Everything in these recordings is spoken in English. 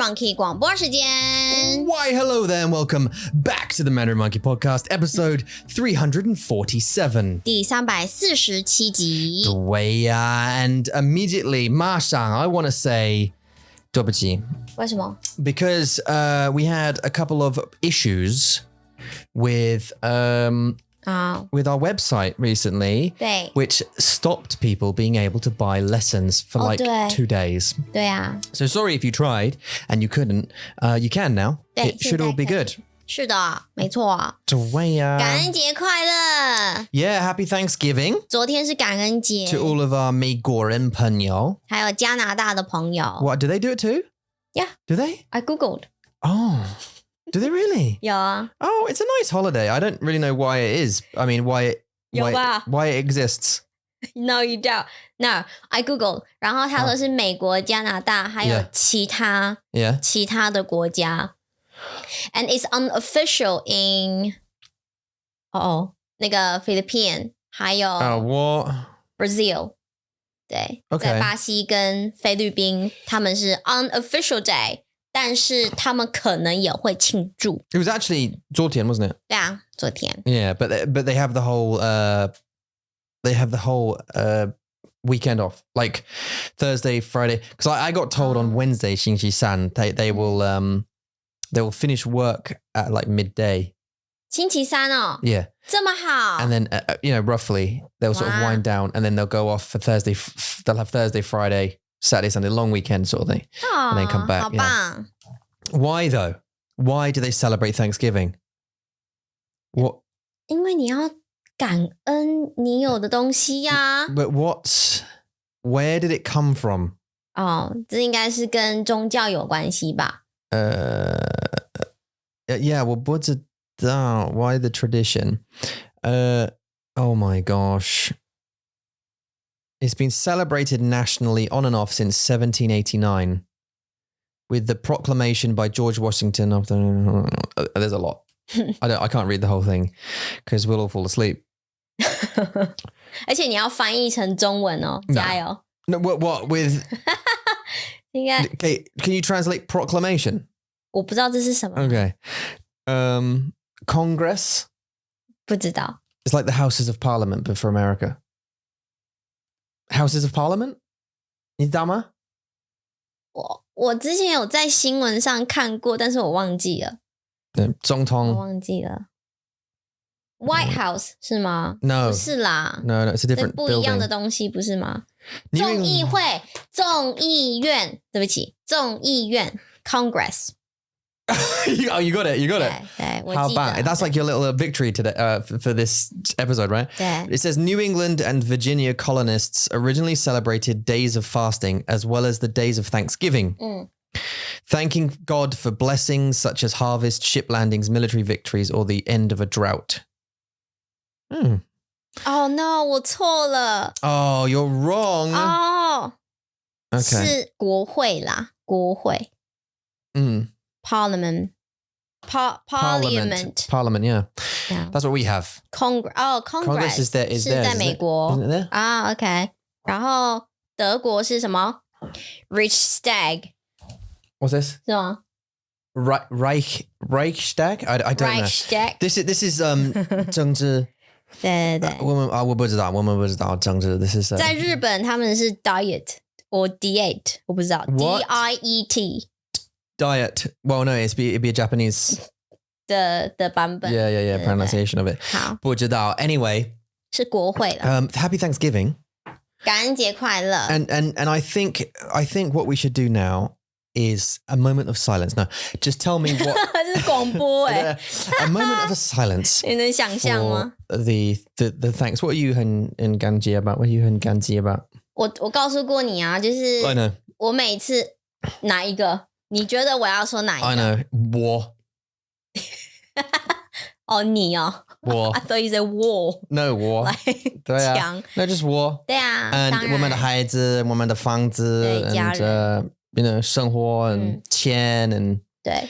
Monkey 广播时间。 Why, hello there and welcome back to the Mandarin Monkey podcast, episode 347. 第347集。对呀 and immediately, 马上 I want to say 对不起为什么？ because we had a couple of issues with with our website recently, 对 which stopped people being able to buy lessons for like 对 2 days. 对啊， So sorry if you tried and you couldn't. You can now. 对 It should all be 现在可以 good. 是的，没错。对呀感恩节快乐！ Yeah, happy Thanksgiving 昨天是感恩节， to all of our 美国人朋友. 还有加拿大的朋友。 What, do they do it too? Yeah, Do they? I googled. Oh, do they really? 有啊， Oh, it's a nice holiday. I don't really know why it is. I mean, why it exists. No, you don't. No, I googled. 然后他说是美国、加拿大，还有 Yeah. 其他的国家。And it's unofficial in 那个 Philippines 还有 What? Brazil。对 Okay. 在巴西跟菲律宾他们是 unofficial day， 但是他们可能也会庆祝。 It was actually 昨天, wasn't it? 对啊，昨天 Yeah, but they have the whole weekend off, like Thursday, Friday. Because I got told on Wednesday, 星期三 they will finish work at like midday. 星期三哦， Yeah. 这么好 And then, roughly, they'll sort of Wow. wind down and then they'll go off for Thursday. They'll have Thursday, Friday, Saturday, Sunday, long weekend sort of thing. and then come back, 好棒 Why though? Why do they celebrate Thanksgiving? What? 因为你要感恩你有的东西呀、 But where did it come from? 这应该是跟宗教有关系吧 Yeah, well, what's it? Why the tradition? Oh my gosh. It's been celebrated nationally on and off since 1789 with the proclamation by George Washington of the... there's a lot. I can't read the whole thing because we'll all fall asleep. 而且你要翻译成中文哦， No. 加油 No, what with... 应该 Okay, can you translate proclamation? 我不知道这是什么 Okay. Congress? 不知道 It's like the Houses of Parliament, but for America. Houses of Parliament? 你知道吗？我之前有在新闻上看过，但是我忘记了，总统。我忘记了 White House 是吗？ No. 不是啦 No, it's a 这 different 不一样的 building. 东西不是吗？ New 众议 England- 会、众议院，对不起，众议院 Congress。 you got it. You got 对 it. 对，我 How 记得 about it? That's like your little victory today for this episode, right? 对 It says New England and Virginia colonists originally celebrated days of fasting as well as the days of Thanksgiving, thanking God for blessings such as harvest, ship landings, military victories, or the end of a drought. Oh no， 我错了 Oh, you're wrong. 哦 Okay. 是国会啦，国会 Parliament Parliament, yeah. Yeah. That's what we have. Congress Congress is there, 是在 isn't 美 it? 国 Isn't it there? 啊 OK， 然后德国是什么 Reichstag What's this? 是吗 Reichstag? I don't know. Reichstag This is 政治对对对，我不知道政治 This is 在日本他们是 diet or diet 我不知道 What? DIET diet. Well, no, it'd be a Japanese. 的版本 Yeah, 对 pronunciation of it. 好不知道 Anyway, 是国会了 happy Thanksgiving. 感恩节快乐 And I think what we should do now is a moment of silence. No, just tell me what 这是广播哎 a moment of a silence 你能想象 for 吗 the thanks. What are you 很感激 about? What are you 很感激 about? 我告诉过你啊，就是 I know. 我每次哪一个？你觉得我要说哪一个 I know. War. 哦，你哦 War. I thought you said war No war. 来对啊强 No, just war. 对啊，当 And 我们的然孩子，我们的房子对，家人。 and 生活 and 钱 and 对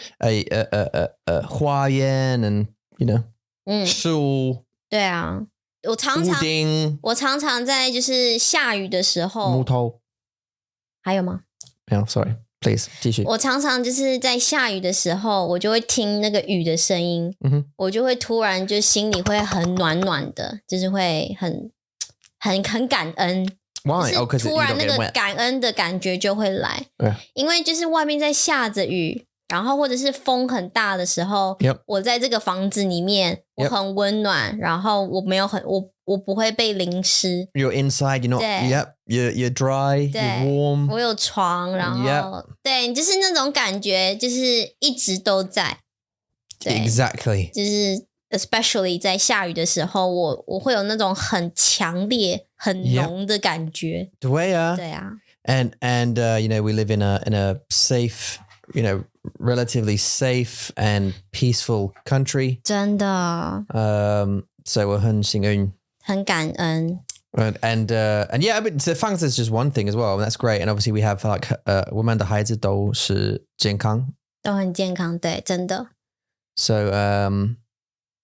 花园 and 嗯树对啊，我常常在就是下雨的时候，木头还有吗？Yeah, sorry. Please 继续。我常常就是在下雨的时候，我就会听那个雨的声音，我就会突然就心里会很暖暖的，就是会很感恩。Why? 就是突然那个感恩的感觉就会来，因为就是外面在下着雨。然后或者是风很大的时候，我在这个房子里面，我很温暖，然后我不会被淋湿。You're inside, you're not. You're dry, you're warm. 我有床，然后对，就是那种感觉，就是一直都在。Exactly. 就是 especially 在下雨的时候，我会有那种很强烈、很浓的感觉。对啊，对啊。And you know, we live in a safe, you know, relatively safe and peaceful country. 真的。So 我很幸运，很感恩。And yeah, but the fact is just one thing as well, and that's great. And obviously we have like 我们的孩子都是健康，都很健康，对，真的。So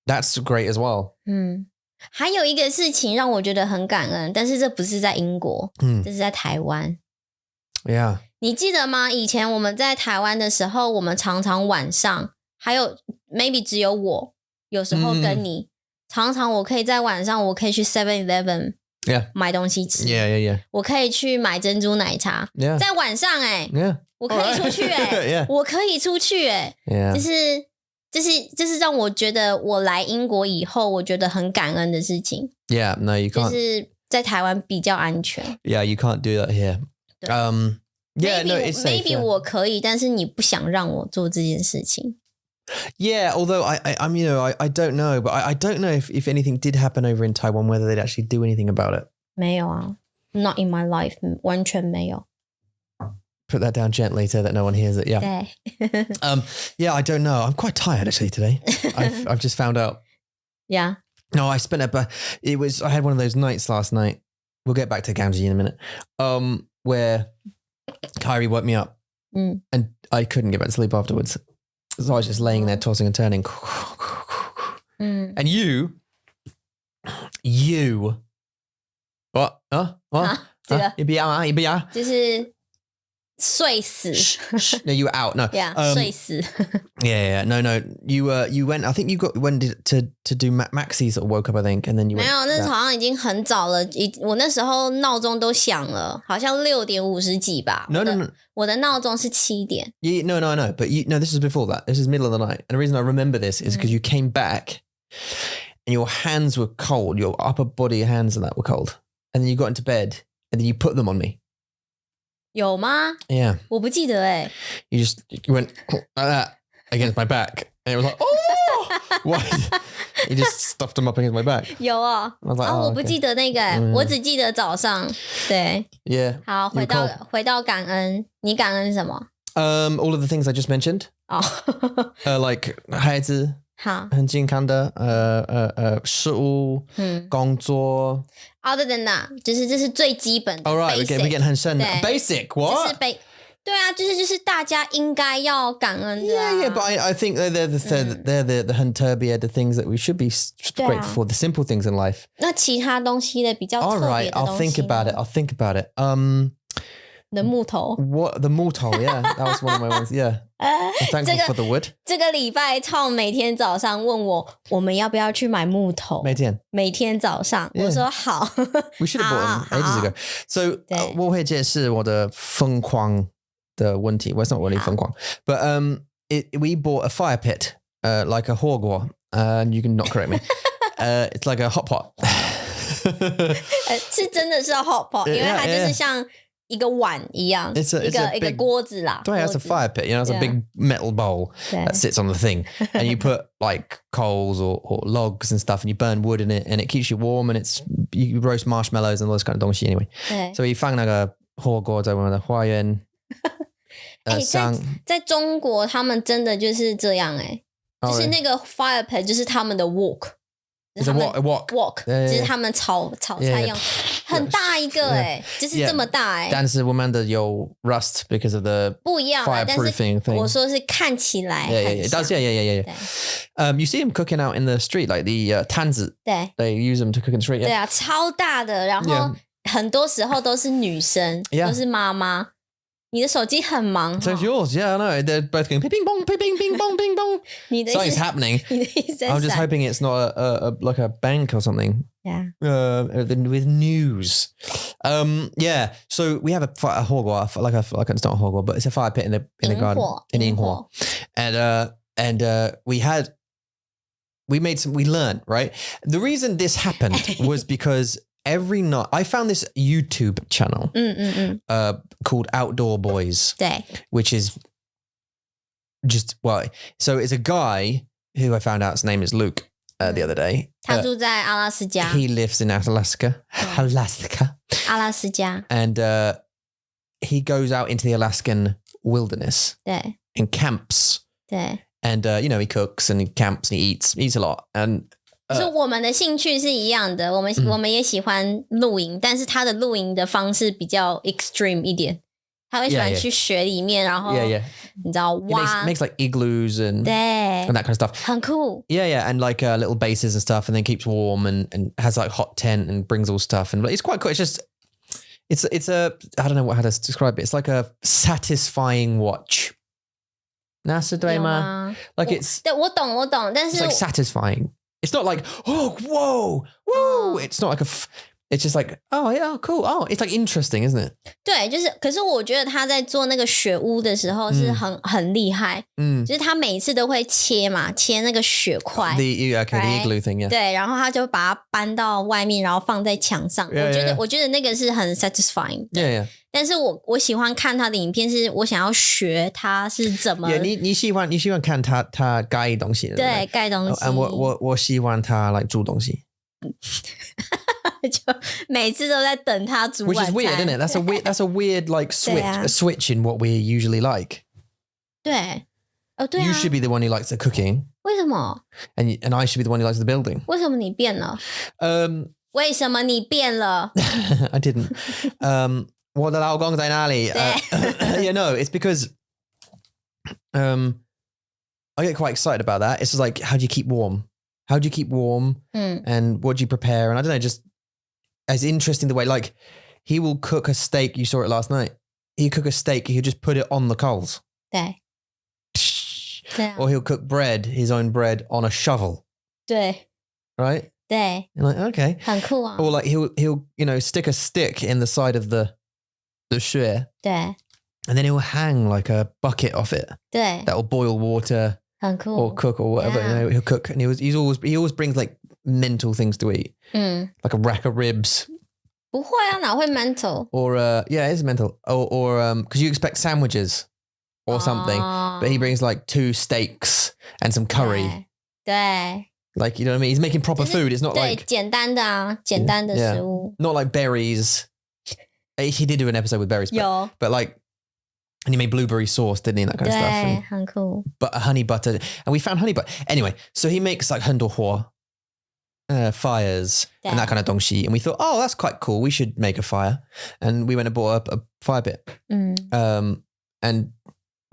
that's great as well. 还有一个事情让我觉得很感恩，但是这不是在英国，这是在台湾。Yeah. 你记得吗？以前我们在台湾的时候，我们常常晚上，还有 maybe 只有我，有时候跟你，常常我可以在晚上，我可以去 7-Eleven 买东西吃。Yeah. 我可以去买珍珠奶茶。在晚上我可以出去我可以出去就是让我觉得我来英国以后，我觉得很感恩的事情。Yeah, no, you can't. 就是在台湾比较安全。Yeah, you can't do that here. Yeah, maybe, no, it's safe. Maybe 我可以，但是你不想让我做这件事情。Yeah, although I'm, you know, I don't know, but I don't know if anything did happen over in Taiwan, whether they'd actually do anything about it. 没有啊 ，Not in my life， 完全没有。Put that down gently so that no one hears it. Yeah. 对。Yeah, I don't know. I'm quite tired actually today. I've just found out. Yeah. No, I spent I had one of those nights last night. We'll get back to Ganji in a minute. Where Kyrie woke me up and I couldn't get back to sleep afterwards. So I was just laying there tossing and turning. And you, what? What? 这个你不要啊，你不要。就是睡死。No, you were out. No. Yeah, 睡死。Yeah. No. You went. I think you went to do Maxi sort of woke up. I think, and then you went. 没有，那好像已经很早了。我那时候闹钟都响了，好像6:50几吧。No. 我的闹钟是7点。No. But this is before that. This is middle of the night. And the reason I remember this is because you came back, and your hands were cold. Your upper body hands and that were cold. And then you got into bed, and then you put them on me. 有吗？ Yeah. 我不记得You went like that against my back. And it was like, oh! What? You just stuffed them up against my back. 有哦。I was like, 我不记得那个我只记得早上。对。Yeah. 好，回到感恩，你感恩什么？All of the things I just mentioned. Like 孩子。好，很健康的食物，工作。Other than that，就是这是最基本的。All right, we get 很深的 basic. What？ 对啊，就是大家应该要感恩的。Yeah, but I think they're the 很特别的 things that we should be grateful for, the simple things in life. 那其他东西的比较特别的东西。All right, I'll think about it. The 木头。What the 木头 Yeah, that was one of my ones. Yeah. I'm thankful for the wood. 这个礼拜 Tom 每天早上问我们要不要去买木头。每天早上我说好。We should have bought them ages ago. So 我会解释我的疯狂的问题。Well, it's not really 疯狂 but we bought a fire pit, like a 火锅. You can not correct me. It's like a hot pot. 是真的是 hot pot, 因为它就是像一个碗一样，一个锅子啦。对， it's a fire pit. You know, it's a big metal bowl that sits on the thing, and you put like coals or logs and stuff, and you burn wood in it, and it keeps you warm, and you roast marshmallows and all this kind of 东西 anyway. 所以放那个火锅在我们的花园。在中国他们真的就是这样就是那个 fire pit 就是他们的 wok。It's a wok. 就是他们炒菜用，很大一个就是这么大但是我们的有 rust because of the 不一样 fireproofing thing. 我说是看起来很像。You see them cooking out in the street, like the 摊子。对。They use them to cook in the street. 对啊，超大的，然后很多时候都是女生，都是妈妈。你的手机很忙 So it's yours. Yeah, I know. They're both going ping pong, ping ping ping pong, ping pong. Something's happening. I'm just hoping it's not like a bank or something. Yeah. With news. Yeah. So we have a hogwa, like it's not a hogwa, but it's a fire pit in the garden in Inghua. And we learned, right? The reason this happened was because every night I found this YouTube channel called Outdoor Boys, 对 which is just so it's a guy who I found out his name is Luke the other day. 他住在阿拉斯加 He lives in Alaska. Alaska. 阿拉斯加 And he goes out into the Alaskan wilderness 对 and camps. 对 And he cooks and he camps and he eats a lot. And 就是我们的兴趣是一样的，我们也喜欢露营，但是他的露营的方式比较 extreme 一点，他会喜欢去雪里面，然后你知道挖 makes like igloos and that kind of stuff. 很酷。Yeah, and like little bases and stuff, and then keeps warm and has like hot tent and brings all stuff, and it's quite cool. It's just it's a I don't know how to describe it. It's like a satisfying watch. Like it's 对我懂，但是 it's like satisfying. It's not like, oh, whoa, woo. It's not like it's just like, oh, yeah, cool. Oh, it's like interesting, isn't it? 对，就是，可是我觉得他在做那个雪屋的时候是很厉害，就是他每一次都会切那个雪块 the igloo thing, yeah. 对，然后他就把它搬到外面，然后放在墙上。我觉得那个是很 satisfying 的。Yeah. 但是我喜欢看他的影片，是我想要学他是怎么。你喜欢看他盖东西的，对，盖东西。我喜欢他来煮东西。就每次都在等他煮晚餐。Which is weird, isn't it? That's a weird like switch in what we usually like. 对，对啊。You should be the one who likes the cooking. 为什么 ？And I should be the one who likes the building. 为什么你变了？为什么你变了 I didn't. 我的老公在哪里 Yeah, no, it's because I get quite excited about that. It's just like, how do you keep warm? How do you keep warm? And what do you prepare? And I don't know, just as interesting the way, like he will cook a steak. You saw it last night. He'll cook a steak. He'll just put it on the coals. 对 Or he'll cook bread, his own bread on a shovel. 对 Right? 对 You're like, okay. 很酷啊 Or like he'll stick a stick in the side of the shear. 对 And then he'll hang like a bucket off it. 对 That will boil water. 很酷 Or cook or whatever. Yeah. He'll cook, and he always brings like mental things to eat. Like a rack of ribs. 不会啊，哪会 mental？ Or yeah, it's mental. Or because you expect sandwiches or something, but he brings like 2 steaks and some curry. 对 Like, you know what I mean? He's making proper food. It's not 对 like 简单的啊，简单的食物 not like berries. He did do an episode with berries, 有 but like, and he made blueberry sauce, didn't he? And that kind of stuff. 对 And, 很酷 but honey butter, and we found honey butter. Anyway, so he makes like 很多火 fires and that kind of dongxi, and we thought, oh, that's quite cool. We should make a fire, and we went and bought a fire pit. And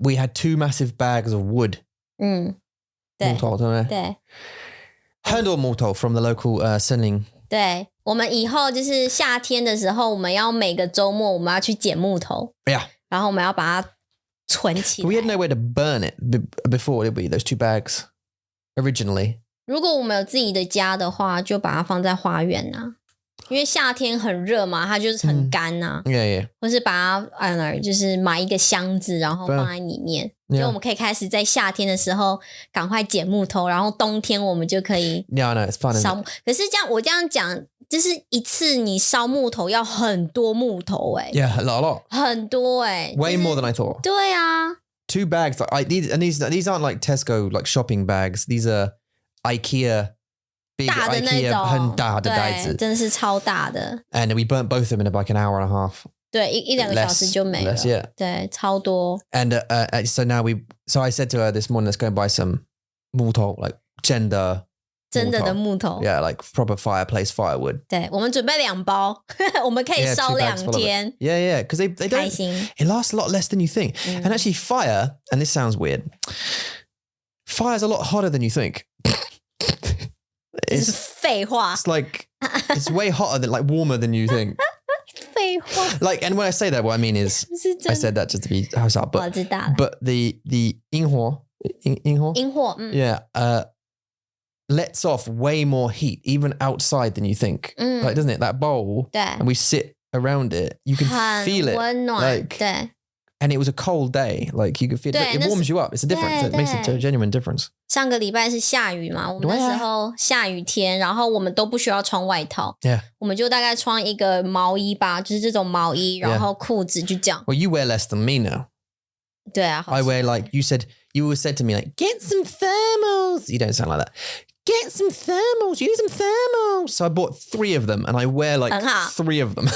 we had 2 massive bags of wood. 对 Mortal, don't 对 很多 mortal from the local 森林。对，我们以后就是夏天的时候，我们要每个周末我们要去捡木头， Yeah. 然后我们要把它存起来。 We had nowhere to burn it before, did we? Those 2 bags originally. 如果我们有自己的家的话，就把它放在花园啊，因为夏天很热嘛，它就是很干啊。Yeah, yeah. 或是把它就是买一个箱子，然后放在里面，所以我们可以开始在夏天的时候赶快捡木头，然后冬天我们就可以 Yeah, I know, it's fun. 烧。可是我这样讲，就是一次你烧木头要很多木头Yeah, a lot. 很多Way more than I thought. 对啊 2 bags. These aren't like Tesco like shopping bags. These are IKEA. Big 大的那 IKEA 种，很大的袋子，对，真的是超大的。And we burnt both of them in like an hour and a half. 对，1-2个小时就没了。Yeah. 对，超多。And so now so I said to her this morning, let's go and buy some 木头, like 真的的木头。Yeah, like proper fireplace firewood. 对，我们准备2包，我们可以烧2天。Yeah, because they don't. 开心。It lasts a lot less than you think. And actually, fire, and this sounds weird, fire's a lot hotter than you think. 这是废话。It's like it's way hotter than like warmer than you think. 废 Like, and when I say that, what I mean is, I said that just to be 好笑 but the 萤火 yeah, lets off way more heat even outside than you think. Like, doesn't it? That bowl, and we sit around it, you can feel it. Like, and it was a cold day. Like, you could feel it. It warms you up. It's a difference. It makes a genuine difference. 上个礼拜是下雨嘛，我们那时候下雨天，然后我们都不需要穿外套，我们就大概穿一个毛衣吧，就是这种毛衣，然后裤子就这样。Well, you wear less than me now. 对啊 I wear like, you always said to me like, get some thermals. You don't sound like that. Get some thermals. You need some thermals. So I bought 3 of them and I wear like 3 of them.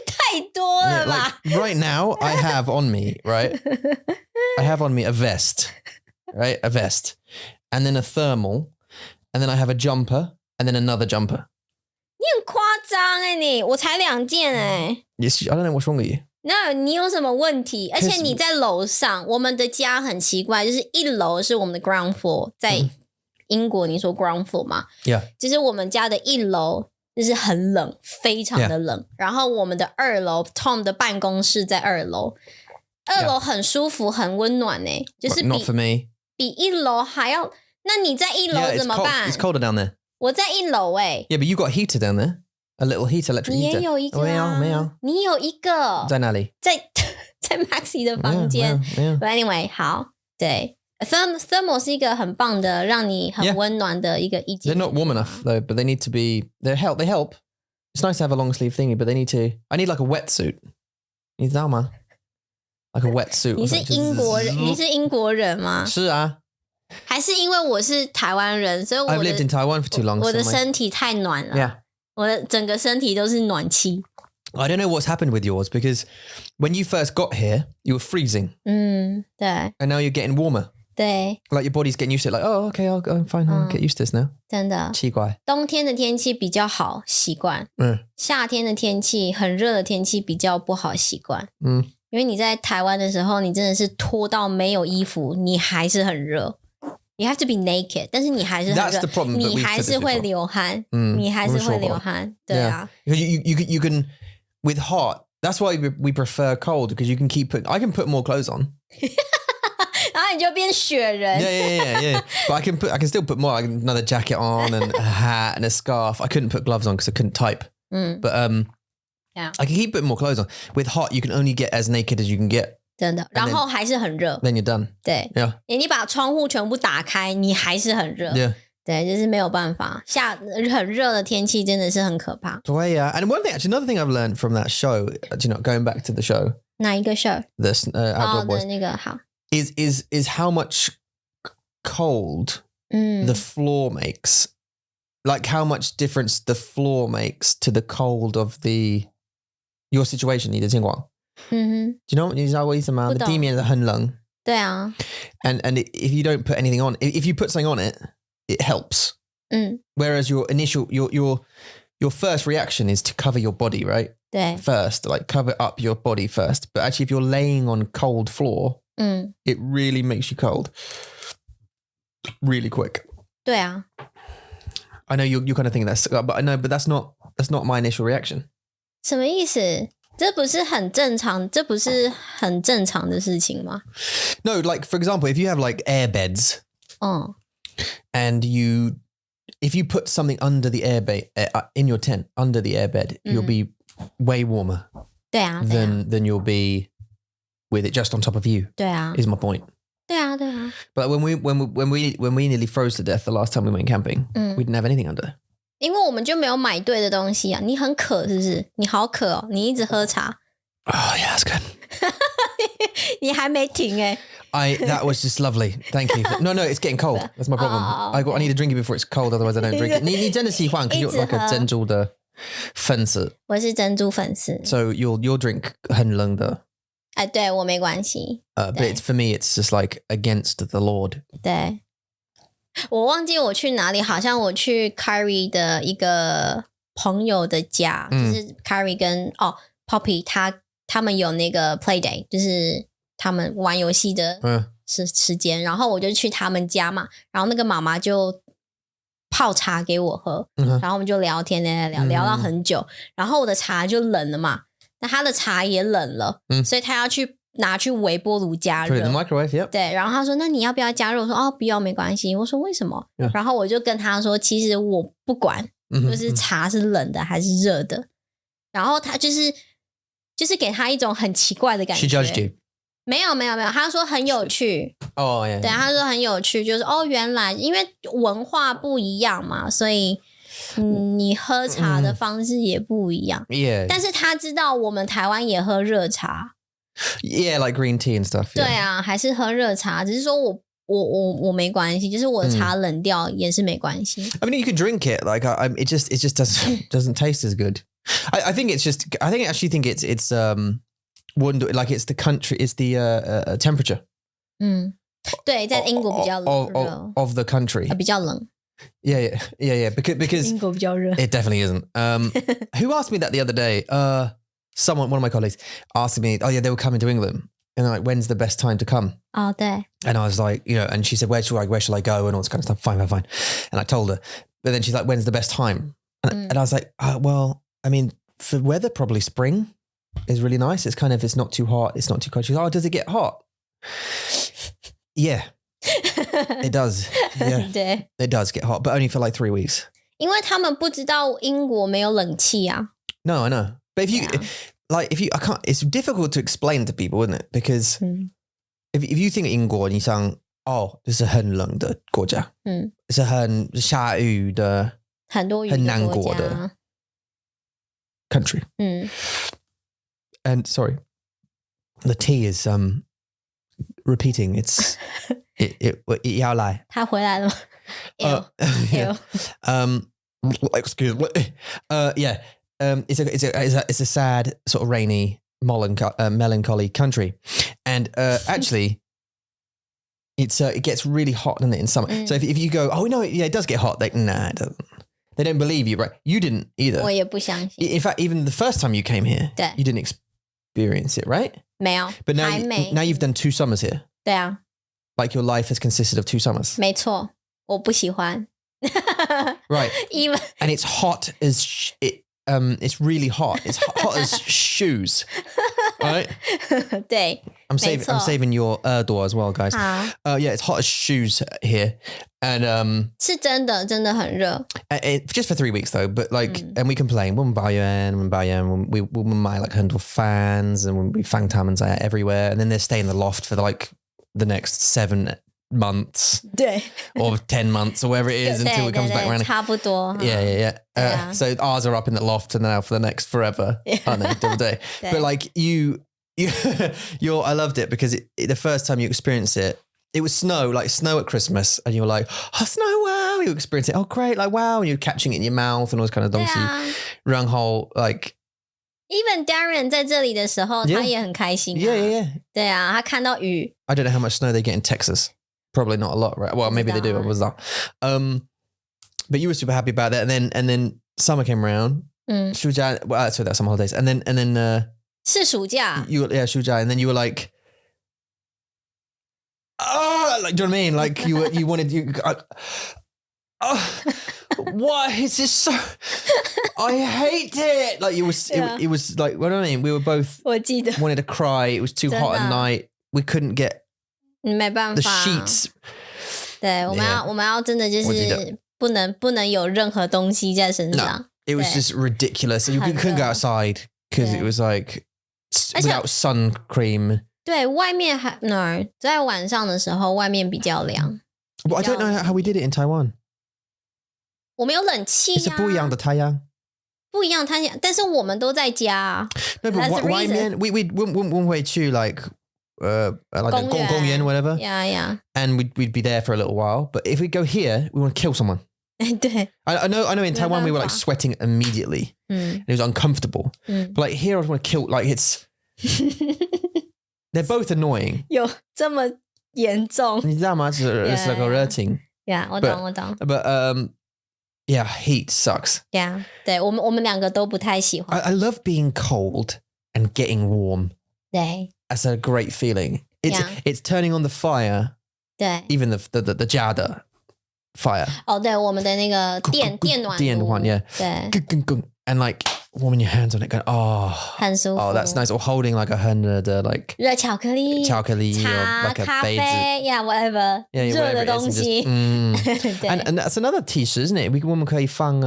太多了吧 like, right now, I have on me, right? I have on me a vest, right? A vest. And then a thermal. And then I have a jumper. And then another jumper. 你很夸张欸你，我才2件欸。Yes, I don't know what's wrong with you. 那你有什么问题？而且你在楼上，我们的家很奇怪，就是1楼是我们的 ground floor， 在英国你说 ground floor 嘛 ？Yeah， 就是我们家的1楼就是很冷，非常的冷。Yeah. 然后我们的2楼 ，Tom 的办公室在2楼，2楼很舒服，很温暖欸，就是Not for me. 比1楼还要。那你在1楼怎么办 ？It's colder down there. 我在1楼欸。Yeah, but you got a heater down there. A little heater, electric heater. 你也有一个啊，没有，你有一个在哪里？在 Maxi 的房间。But anyway， 好，对 ，thermal 是一个很棒的，让你很温暖的一个衣架。They're not warm enough though, but they need to be. They help. It's nice to have a long sleeve thingy, but they need to. I need like a wetsuit. 你知道吗？ Like a wetsuit. 你是英国人吗？是啊。还是因为我是台湾人，所以I've lived in Taiwan for too long. 我的身体太暖了。Yeah. 我的整个身体都是暖气。I don't know what's happened with yours because when you first got here, you were freezing. 对。And now you're getting warmer. 对。Like your body's getting used to it. Like, oh, okay, I'm fine. I'll get used to this now. 真的。奇怪。冬天的天气比较好习惯。夏天的天气，很热的天气比较不好习惯。因为你在台湾的时候，你真的是脱到没有衣服，你还是很热。You have to be naked， 但是你还是很热， That's the problem, 你还是会流汗，你还是会流汗，对啊。You can with hot. That's why we prefer cold because you can I can put more clothes on. 然后你就变雪人。Yeah. But I can still put more, like another jacket on and a hat and a scarf. I couldn't put gloves on because I couldn't type. But yeah. I can keep putting more clothes on. With hot, you can only get as naked as you can get. 真的，然后还是很热。Then you're done. 对 ，Yeah. 你把窗户全部打开，你还是很热。Yeah. 对，就是没有办法。很热的天气真的是很可怕。对呀 and another thing I've learned from that show, going back to the show. 哪一个 show? This Outdoor Boys. 那个好。Is how much cold the floor makes. Like how much difference the floor makes to the cold of your situation. 你的情况。Do you know 你知道我意思吗？地面很冷。对啊。And if you don't put anything on, if you put something on it, it helps. Whereas your first reaction is to cover your body, right? 对。First, like cover up your body first. But actually, if you're laying on cold floor, it really makes you cold, really quick. 对啊。I know you kind of think that's, but I know, but that's not my initial reaction. 什么意思？这不是很正常的事情吗？ No, like for example, if you have like Airbeds, and if you put something under the airbed in your tent under the airbed, you'll be way warmer. 对啊 than you'll be with it just on top of you. 对啊 is my point. 对啊 But when we nearly froze to death the last time we went camping, we didn't have anything under. 因为我们就没有买对的东西啊。你很渴是不是？你好渴哦，你一直喝茶。Oh yeah, that's good. 你还没停欸。That was just lovely. Thank you. No, it's getting cold. That's my problem. I need to drink it before it's cold, otherwise I don't drink it. 你真的喜欢 'cause you're like a 珍珠的粉丝。我是珍珠粉丝。So you'll drink 很冷的。对，我没关系。But for me, it's just like against the Lord. 对。我忘记我去哪里，好像我去 Carrie 的一个朋友的家，就是 Carrie 跟Poppy 他们有那个 play day， 就是他们玩游戏的时间，然后我就去他们家嘛，然后那个妈妈就泡茶给我喝，然后我们就聊天聊到很久，然后我的茶就冷了嘛，那他的茶也冷了，所以他要拿去微波炉加热。对，然后他说那你要不要加热？我说不要没关系。我说为什么？然后我就跟他说其实我不管就是茶是冷的还是热的，然后他就是给他一种很奇怪的感觉。 She judged you? 没有，他说很有趣。yeah. 对，他说很有趣，就是原来因为文化不一样嘛，所以你喝茶的方式也不一样。Yeah. 但是他知道我们台湾也喝热茶。Yeah, like green tea and stuff. 对啊，还是喝热茶，只是说我没关系，就是我的茶冷掉也是没关系。I mean, you can drink it. Like, it just doesn't taste as good. I think it's just. I actually think it's like it's the country. It's the temperature. 对，在英国比较冷 of the country 比较冷。Yeah. Because 英国比较热。It definitely isn't. Who asked me that the other day? One of my colleagues asked me. Oh yeah, they were coming to England. And like, when's the best time to come? 对。And I was like, and she said, where shall I go? And all this kind of stuff. Fine. And I told her. But then she's like, when's the best time? And I was like, well, I mean, for weather, probably spring is really nice. It's not too hot. It's not too cold. She's like, does it get hot? Yeah, it does. Yeah, 对， it does get hot, but only for like 3 weeks. 因为他们不知道英国没有冷气啊。No, I know. But I can't, it's difficult to explain to people, isn't it? Because if you think 英国，你想这是很冷的国家，是很下雨的，很多雨很难过的 country. And sorry, the T is repeating. It's it 要来。他回来了吗？Excuse me. Yeah. It's a sad sort of rainy, melancholy country, and actually, it gets really hot in summer. So if you go, no, yeah, it does get hot. Nah, it doesn't. They don't believe you, right? You didn't either. 我也不相信。 In fact, even the first time you came here, 对 you didn't experience it, right? 没有， But 还没。 now you've done 2 summers here. 对啊， Like your life has consisted of 2 summers. 没错，我不喜欢。Right. Even And it's hot as it's really hot. It's hot as shoes. Right? 对 I'm saving your door as well, guys. 好 Yeah, it's hot as shoes here. And 是真的很热。 just for 3 weeks though, but like and we complain. We buy like 很多 fans and we fang tamens everywhere, and then they stay in the loft for like the next 7 months 对 or 10 months or whatever it is until it comes back around. 差不多。 Yeah. Yeah. So ours are up in the loft and now for the next forever, aren't they? Double day. But like I loved it because the first time you experience it, it was snow at Christmas, and you were like, snow, wow. You experience it, great, like wow, and you're catching it in your mouth and all this kind of 东西。然后 like Even Darren 在这里的时候， 他也很开心。 Yeah. 对啊，他看到雨。 I don't know how much snow they get in Texas. Probably not a lot, right? Well, maybe they do. I was that. But you were super happy about that, and then summer came around. 暑假, so that's some holidays, and then 是暑假。 暑假, and then you were like, like, do you know what I mean? Like you wanted what is this? So I hate it. Like it was like, what do I mean? We were both 我记得 wanted to cry. It was too hot at night. We couldn't get 没办法 the sheets. 对，我们要真的就是不能有任何东西在身上。 It was just ridiculous. You couldn't go outside because it was like without sun cream. 对，外面在晚上的时候，外面比较凉。 Well, I don't know how we did it in Taiwan. 我们有冷气 It's 呀。 不一样的太阳。 不一样，但是我们都在家啊。 No, but That's the why reason. we went way to like 公园 whatever. Yeah. And we'd be there for a little while. But if we go here, we want to kill someone. 对 I know in Taiwan we were like sweating immediately. And it was uncomfortable. But like here I want to kill, like it's they're both annoying. 有这么严重？你知道吗？是那个热情。 Yeah, 我懂。 But yeah, heat sucks. Yeah, 对，我们两个都不太喜欢。 I love being cold and getting warm. 对 That's a great feeling. It's turning on the fire. 对 Even the jada fire. 哦，对，我们的那个电暖炉 yeah. 对 And like warming your hands on it, going, 很舒服 oh, that's nice. Or holding like a hand, like 热巧克力 or 茶 like a 咖啡 杯子 yeah whatever Yeah, 热 whatever 的 it is, 东 and 西 just, 对 and that's another 提示, isn't it? 我们可以放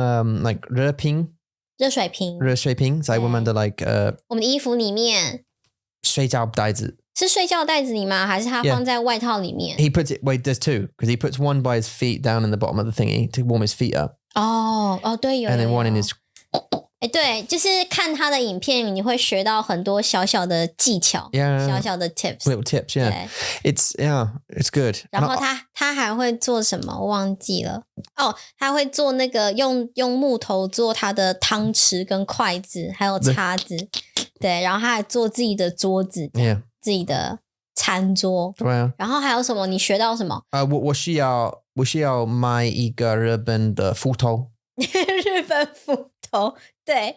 like 热瓶热水瓶热水瓶在我们的 like 我们的衣服里面睡觉袋子是睡觉袋子里吗？还是他放在外套里面 He puts it, wait, there's two, because he puts one by his feet down in the bottom of the thingy to warm his feet up. 哦，对，有 And then one in his 对，就是看他的影片，你会学到很多小小的技巧 Yeah. 小小的 tips little tips, yeah. 对 It's good. 然后他还会做什么？我忘记了。哦，他会做那个用木头做他的汤匙跟筷子，还有叉子。对，然后他还做自己的桌子 Yeah. 自己的餐桌。对啊。然后还有什么？你学到什么？我需要买一个日本的斧头。日本斧头，对，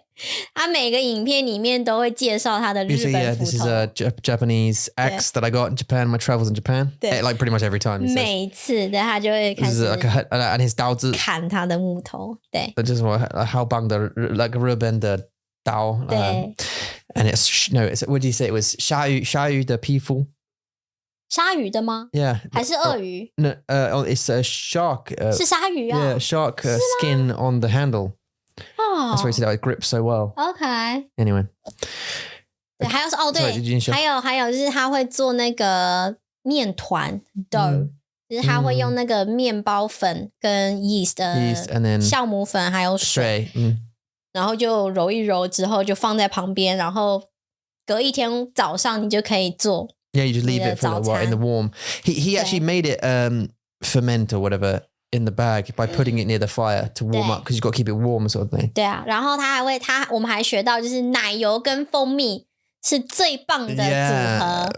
他每个影片里面都会介绍他的日本斧头。This is a Japanese axe that I got in Japan. My travels in Japan, like pretty much every time. 每次的他就会开始 and his 刀子砍他的木头，对，就是好棒的 like 日本的刀。对。And it's what do you say? It was 鲨鱼的皮肤。鲨鱼的吗？ Yeah. 还是鳄鱼？ No, it's a shark. 是鲨鱼啊 Yeah, shark skin on the handle. 哦 That's why you see that it grips so well. OK Anyway. 对，还有对 Sorry, did you show? 还有就是他会做那个面团 dough，就是他会用那个面包粉跟 yeast and then 酵母粉还有水，然后就揉一揉之后就放在旁边，然后隔一天早上你就可以做。Yeah, you just leave it for a while in the warm. He actually made it ferment or whatever in the bag by putting it near the fire to warm up because you've got to keep it warm sort of thing. 对啊，然后我们还学到就是奶油跟蜂蜜是最棒的组合。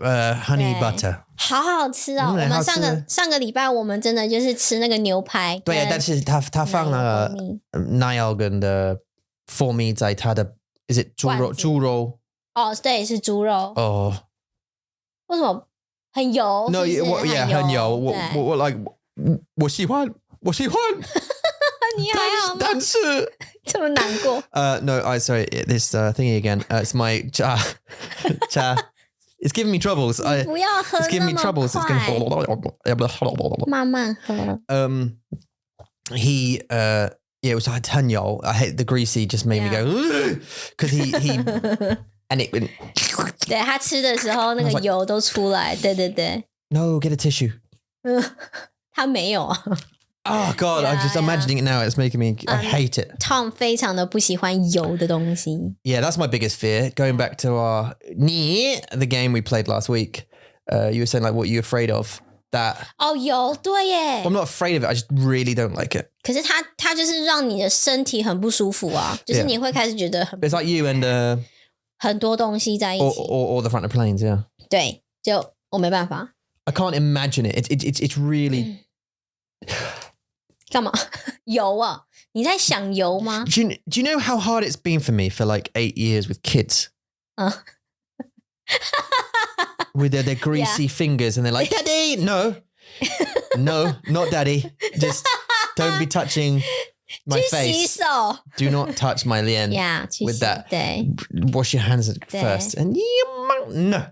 Honey butter. 好好吃哦！我们上个礼拜我们真的就是吃那个牛排。对，但是他放了奶油跟的蜂蜜在他的 is it 猪肉？哦，对，是猪肉。哦。为什么很油 ？No, yeah, 很油。我 like 我喜欢。你还好吗？但是这么难过。No, sorry, this thingy again. It's my cha. It's giving me troubles. 不要喝 It's giving me troubles. It's going 慢慢喝。He it was 很油. I hate the greasy. Just made me go because he. And it went 对他吃的时候那个油都出来，对。No, get a tissue. 他没有啊。Oh God, I'm just imagining it now. It's making me, I hate it. Tom 非常的不喜欢油的东西。Yeah, that's my biggest fear. Going back to the game we played last week, you were saying like what you're afraid of. That 油对耶。I'm not afraid of it. I just really don't like it. 可是它就是让你的身体很不舒服啊，就是你会开始觉得很。It's like you and 很多东西在一起。Or the front of planes, yeah. 对，就我没办法。I can't imagine it. It's really. 干嘛？油啊？你在想油吗 do you know how hard it's been for me for like 8 years with kids? With their greasy fingers and they're like, Daddy! No, not Daddy. Just don't be touching my face. Do not touch my lien with that. 对 Wash your hands first. And no.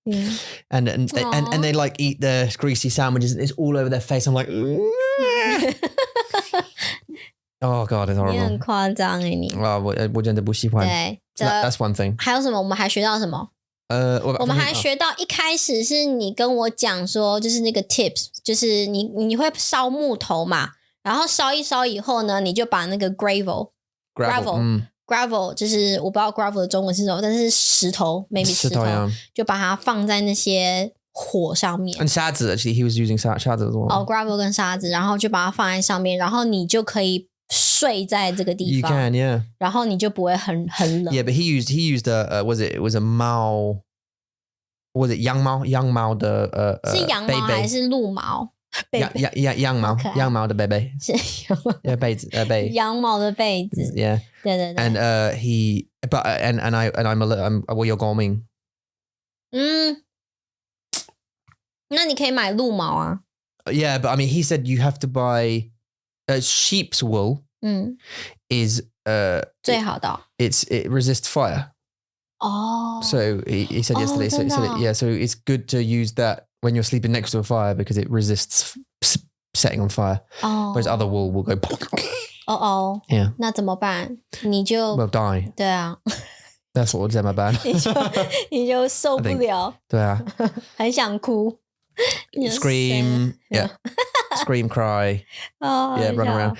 Yeah. And they like eat the greasy sandwiches and it's all over their face. I'm like, oh God, it's horrible. 你很夸张欸你。我真的不喜欢。对 That's one thing. 还有什么？我们还学到什么？我们还学到一开始是你跟我讲说，就是那个 tips， 就是你会烧木头嘛，然后烧一烧以后呢，你就把那个 gravel， 就是我不知道 gravel 的中文是什么，但是石头 maybe 石头就把它放在那些火上面。And 沙子 actually he was using 沙子as well. gravel 跟沙子，然后就把它放在上面，然后你就可以睡在这个地方。You can, yeah. 然后你就不会很冷。Yeah, but he used it was a 猫。Was it 羊毛的是羊毛还是鹿毛？羊毛的贝贝是羊毛被子羊毛的被子 yeah 对 and I'm 我有共鸣那你可以买鹿毛啊 yeah but I mean he said you have to buy sheep's wool is 最好的 it resists fire. So he said yesterday. So it's good to use that when you're sleeping next to a fire because it resists setting on fire. Whereas other wool will go. Yeah. 那怎么办？你就 Well, die. 对啊。That's what would say my bad. 你就受不了。对啊。很想哭。Scream, yeah. Scream, cry, yeah, run around.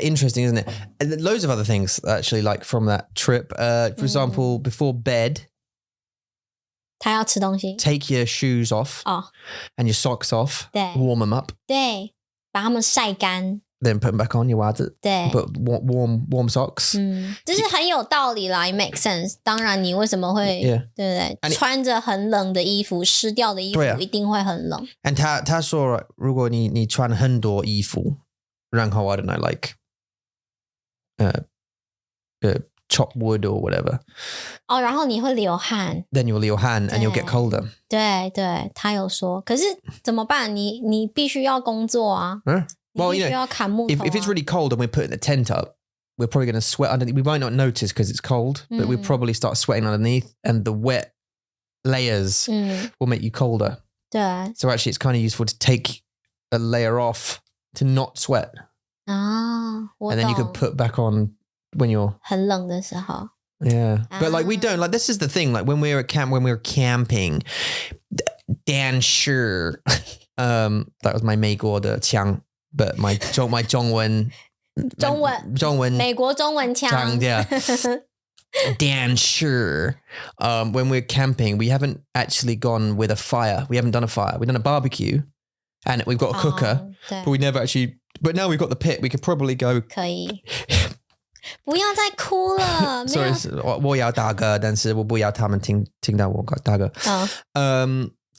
Interesting, isn't it? And loads of other things actually, like from that trip. For example, before bed, 他要吃东西 take your shoes off and your socks off, 对 warm them up, 对，把它们晒干 then put them back on your 袜子，对 put warm socks. 这是很有道理啦， it makes sense。当然，你为什么会对不对？穿着很冷的衣服，湿掉的衣服一定会很冷。And 他说，如果你穿很多衣服，然后 I don't know, like chop wood or whatever. 然后你会流汗。Then you'll 流汗 and you'll get colder. 对对，他有说，可是怎么办？你必须要工作啊。Well, you know, if it's really cold and we're putting the tent up, we're probably going to sweat underneath. We might not notice because it's cold, but we probably start sweating underneath, and the wet layers will make you colder. 对 So actually, it's kind of useful to take a layer off to not sweat. And then you can put back on when you're 很冷的时候。Yeah. But like we don't, like this is the thing, like when we were camping, Dan Sure, that was my 美国的腔。But my 中文美国中文腔 yeah. Dan Sure. When we're camping, we haven't actually gone with a fire. We haven't done a fire. We've done a barbecue and we've got a cooker, but we never actually, but now we've got the pit. We could probably go. 可以。不要再哭了。Sorry, 我要大哥，但是我不要他们听到我大哥。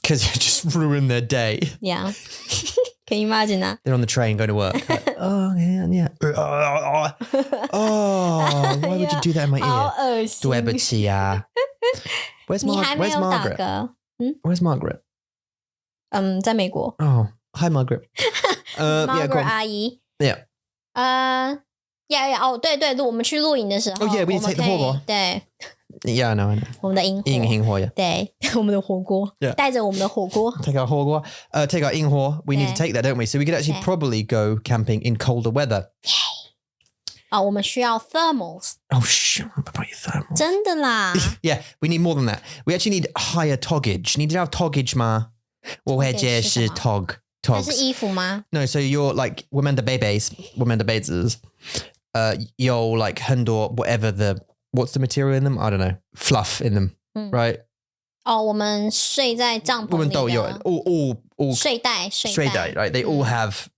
Because you just ruin their day. Yeah. Can you imagine that? They're on the train going to work. Like, yeah. Why would you do that in my ear? 对不起啊。Where's Margaret? Where's Margaret? 在美国。Oh, hi Margaret. Margaret 阿姨。Yeah. Yeah. 对，我们去露营的时候。Oh yeah, we take the 火锅。对。Yeah, I know. 我们的萤火，对，我们的火锅，带着我们的火锅。Take our 火锅, take our 萤火. We need to take that, don't we? So we could actually probably go camping in colder weather. 我们需要 thermals. Oh, shut up about your thermals. 真的啦。Yeah, we need more than that. We actually need higher toggage. 你知道 toggage 吗？我会解释 togs. 那是衣服吗？ No, so you're like women the babies, you're like 很多 whatever what's the material in them? I don't know. Fluff in them, right? 我们睡在帐篷里的。我们都有 all 睡袋 right? They all have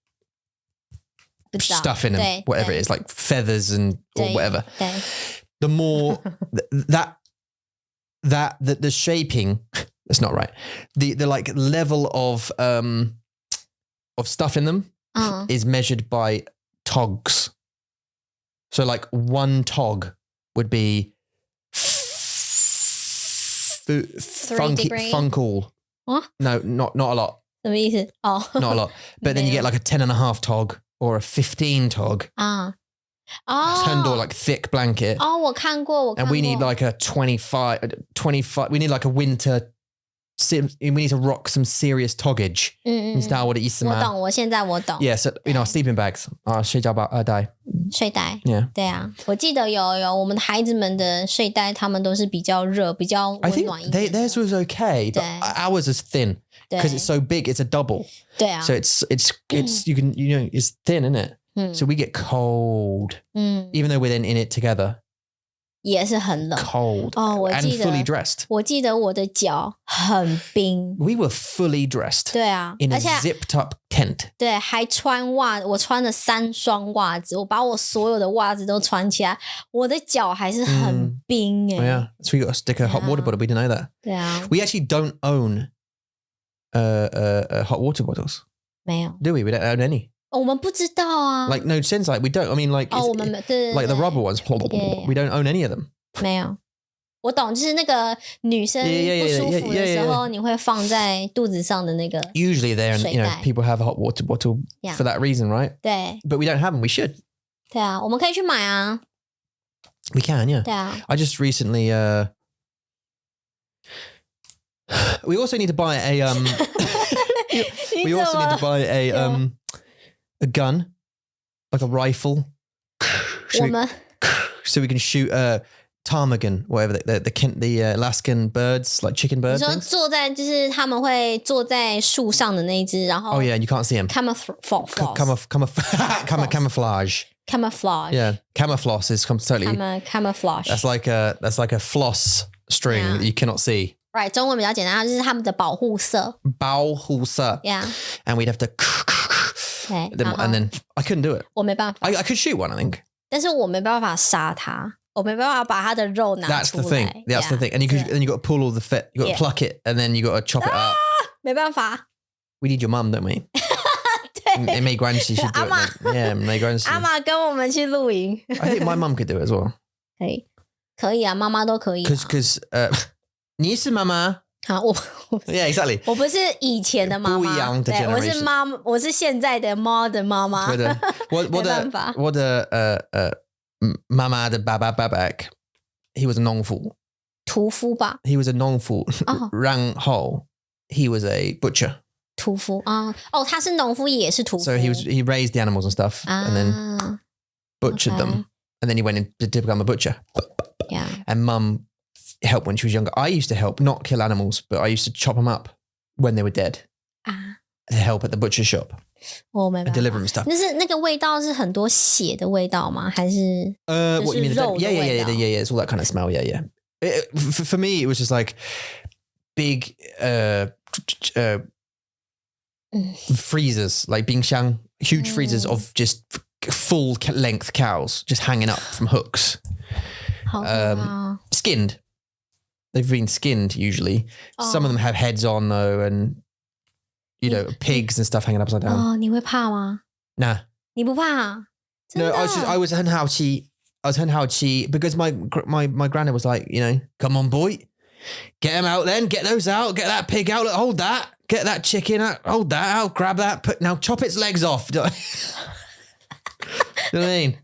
stuff in them, whatever it is, like feathers and or whatever. The more the shaping, that's not right. The like level of stuff in them is measured by togs. So like one tog would be funkle. What? No, not a lot. 什么意思？ Not a lot. But then you get like a 10.5 tog or a 15 tog. 10 or like thick blanket. 我看过 And we need like a 25. We need like a winter. We need to rock some serious toggage. 你知道我的意思吗？我现在懂。Yeah, so you know, sleeping bags. 睡觉袋。睡袋。Yeah. 对啊，我记得有我们的孩子们的睡袋，他们都是比较热、比较温暖一点。Theirs was okay, but ours is thin because it's so big. It's a double. 对啊。So it's you can it's thin, isn't it? So we get cold. Even though we're then in it together. 也是很冷 cold 我记得 and fully dressed. 我记得我的脚很冰 We were fully dressed. 对啊 in a zipped up tent. 对，还穿袜，我穿了3双袜子，我把我所有的袜子都穿起来，我的脚还是很冰Oh yeah, so we got to stick a hot water bottle. We didn't know that. 对啊 We actually don't own hot water bottles. 没有 Do we? We don't own any. 我们不知道啊 Like no sense, like we don't. I mean, like 我们对 like the rubber ones. Yeah. We don't own any of them. 没有我懂，就是那个女生不舒服的时候，你会放在肚子上的那个。Usually there, and you know, people have a hot water bottle for that reason, right? 对。But we don't have them. We should. 对啊，我们可以去买啊。We can, yeah. 对啊。I just recently, we also need to buy a we also need to buy a gun, like a rifle. So we can shoot ptarmigan, whatever the Alaskan birds, like chicken birds. 你说坐在就是他们会坐在树上的那一只，然后 Oh yeah, and you can't see them. Camouflage. Camouflage. Yeah, camouflage is totally camouflage. That's like a floss string that you cannot see. Right, 中文比较简单，就是他们的保护色。保护色. Yeah. And we'd have to. Okay, and then I couldn't do it. 我没办法。I could shoot one, I think. 但是我没办法杀它，我没办法把它的肉拿出来。That's the thing. That's the thing. And then you got to pull all the fat. You got to pluck it, and then you got to chop it up. 没办法。We need your mum, don't we? 对。没关系 should do it. Yeah, 没关系。阿嬷跟我们去露营。I think my mum could do it as well. 可以啊，妈妈都可以。Because 你是妈妈。好，我 Yeah, exactly. 我不是以前的妈妈，不一样的 generation. 我是妈，我是现在的modern妈妈。对的，我的妈妈的爸爸 he was a 农夫。屠夫吧。He was a 农夫，然后 he was a butcher。屠夫啊，他是农夫也是屠夫。So he raised the animals and stuff, and then butchered them, and then he went in to become a butcher. Yeah. And Mum helped when she was younger. I used to help not kill animals, but I used to chop them up when they were dead to help at the butcher shop. 我没办法 deliver them stuff. 那个味道是很多血的味道吗？还是what you mean? 肉的味道 Yeah. It's all that kind of smell. Yeah. For me, it was just like big freezers, like 冰箱, huge freezers of just full length cows just hanging up from hooks. Skinned. They've been skinned usually. Some of them have heads on though, and you know, pigs and stuff hanging upside down. 你会怕吗？ Nah. 你不怕？ No, I was 很好奇 because my granddad was like, you know, come on boy, get them out then, get those out, get that pig out, hold that, get that chicken out, hold that out, grab that, now chop its legs off. You know what I mean?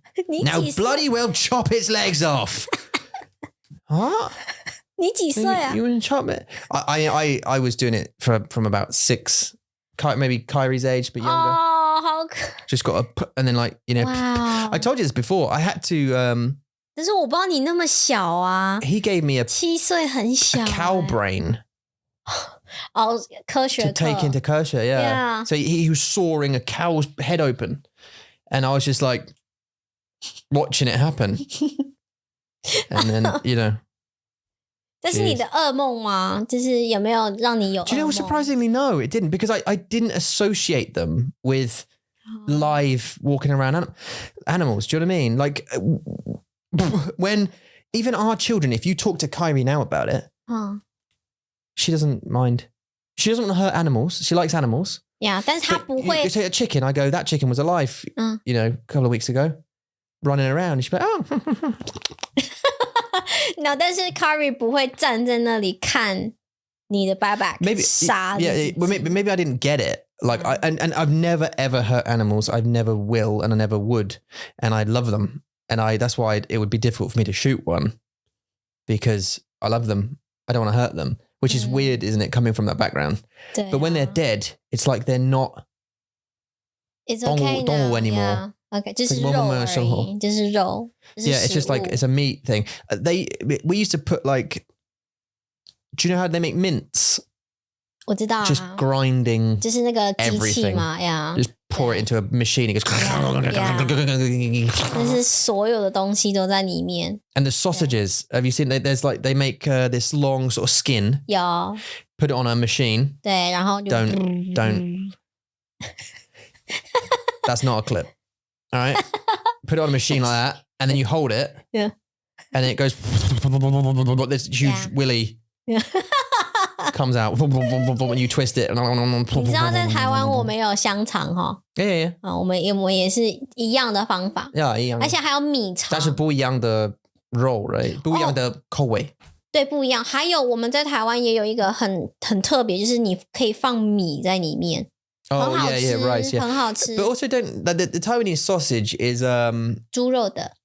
Now bloody well chop its legs off. What? 你几岁啊？ You wouldn't chop it? I was doing it from about 6, maybe Kyrie's age, but younger. how Just got to, and then like, you know, wow. I told you this before. I had to. 但是我不知道你那么小啊。He gave me a 7岁很小。A cow brain. 科学课 to take into kosher, yeah. So he was sawing a cow's head open, and I was just like watching it happen, and then you know. 这是你的噩梦吗？就是有没有让你有噩梦？ Do you know, surprisingly, no, it didn't, because I didn't associate them with live walking around animals. Do you know what I mean? Like when even our children, if you talk to Kyrie now about it, she doesn't mind. She doesn't want to hurt animals. She likes animals. Yeah, 但是她不会。You say a chicken, I go, that chicken was alive, you know, a couple of weeks ago, running around. And she's like, oh. No, 但是 Kyrie 不会站在那里看你的 babac 杀。Yeah, maybe I didn't get it. Like and I've never ever hurt animals. I never will, and I never would, and I love them, and that's why it would be difficult for me to shoot one, because I love them. I don't want to hurt them, which is weird, isn't it? Coming from that background. But when they're dead, it's like they're not. It's okay now. Anymore. Okay, 就是肉而已，就是肉。Yeah, it's just like it's a meat thing. We used to put like. Do you know how they make mince? 我知道啊 Just grinding. 就是那个机器嘛 ，yeah. Just pour it into a machine. It goes. 但是所有的东西都在里面。And the sausages, have you seen? There's like they make this long sort of skin. 有。Put it on a machine. 对，然后就 Don't. That's not a clip. All right. Put it on a machine like that, and then you hold it. Yeah. And then it goes. This huge willy. Yeah. Comes out when you twist it. 你知道在台湾我们有香肠哈？ Yeah. 我们也是一样的方法。Yeah, 一样。而且还有米肠。但是不一样的肉 right? 不一样的口味。对，不一样。还有我们在台湾也有一个很特别，就是你可以放米在里面。Oh yeah, rice, yeah. 很好吃。But also the Taiwanese sausage is 猪肉的。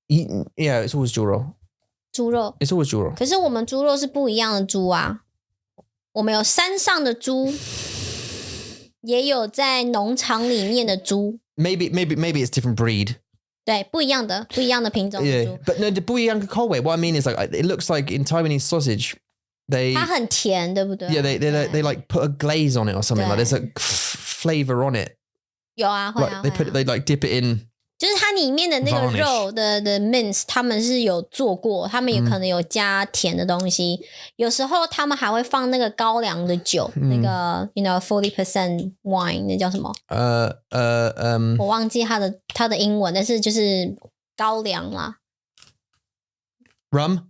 Yeah, it's always 猪肉。猪肉 It's always 猪肉。可是我们猪肉是不一样的猪啊。我们有山上的猪，也有在农场里面的猪。Maybe it's different breed. 对，不一样的品种的猪。Yeah, but no, 不一样的口味。What I mean is like it looks like in Taiwanese sausage,它很甜，对不对？ Yeah, they like put a glaze on it or something. Like there's a flavor on it. 有啊，会啊。They like dip it in. 就是它里面的那个肉的 mince， 他们是有做过，他们也可能有加甜的东西。有时候他们还会放那个高粱的酒，那个 40% wine， 那叫什么？我忘记它的英文，但是就是高粱啦。Rum？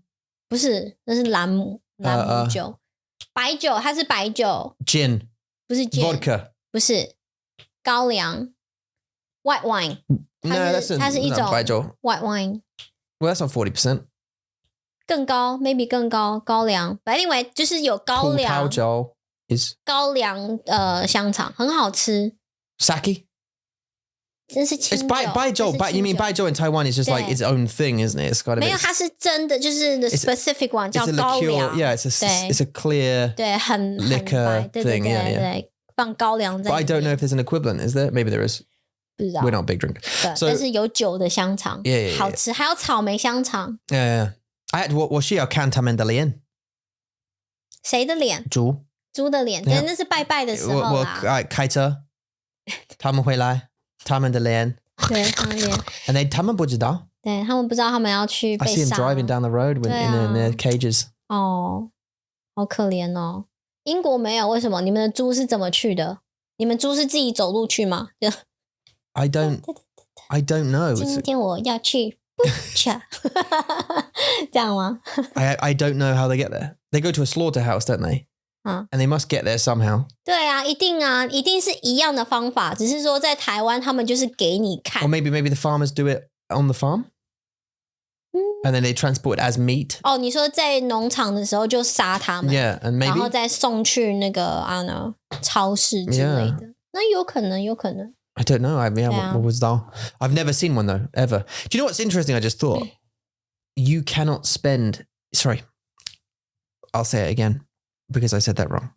不是，那是朗姆酒，白酒，它是白酒。Gin？ 不是 gin。Vodka？ 不是，高粱 white wine。No, 它是一种白酒 white wine。 Well, that's not 40%. 更高 ，maybe 更高，高粱。But anyway， 就是有高粱。高粱香肠很好吃。Sake？ 真是清酒。白酒 you mean 白酒 in Taiwan is just like its own thing, isn't it? It's got 没有，它是真的，就是 the specific one 叫高粱。Yeah, it's a clear 对，很 liquor 对 thing. Yeah. 放高粱在。But I don't know if there's an equivalent. Is there? Maybe there is. 不知道 We're not big drinkers. 但是有酒的香肠，好吃，还有草莓香肠。Yeah.我需要看他们的脸。谁的脸？猪的脸。对，那是拜拜的时候啦。我开车，他们回来，他们的脸。对，他们脸。And 他们不知道。对，他们不知道他们要去被杀。I see them driving down the road in their cages. 哦，好可怜哦。英国没有，为什么？你们的猪是怎么去的？你们猪是自己走路去吗？I don't know. 今天我要去 butcher 这样吗？I don't know how they get there. They go to a slaughterhouse, don't they? And they must get there somehow. 对啊，一定是一样的方法，只是说在台湾他们就是给你看。Or maybe the farmers do it on the farm. And then they transport it as meat. 哦，你说在农场的时候就杀他们 ，Yeah, and maybe 然后再送去那个I don't know 超市之类的。那有可能。I don't know. What was that? I've never seen one though, ever. Do you know what's interesting? I just thought you cannot spend. Sorry, I'll say it again because I said that wrong.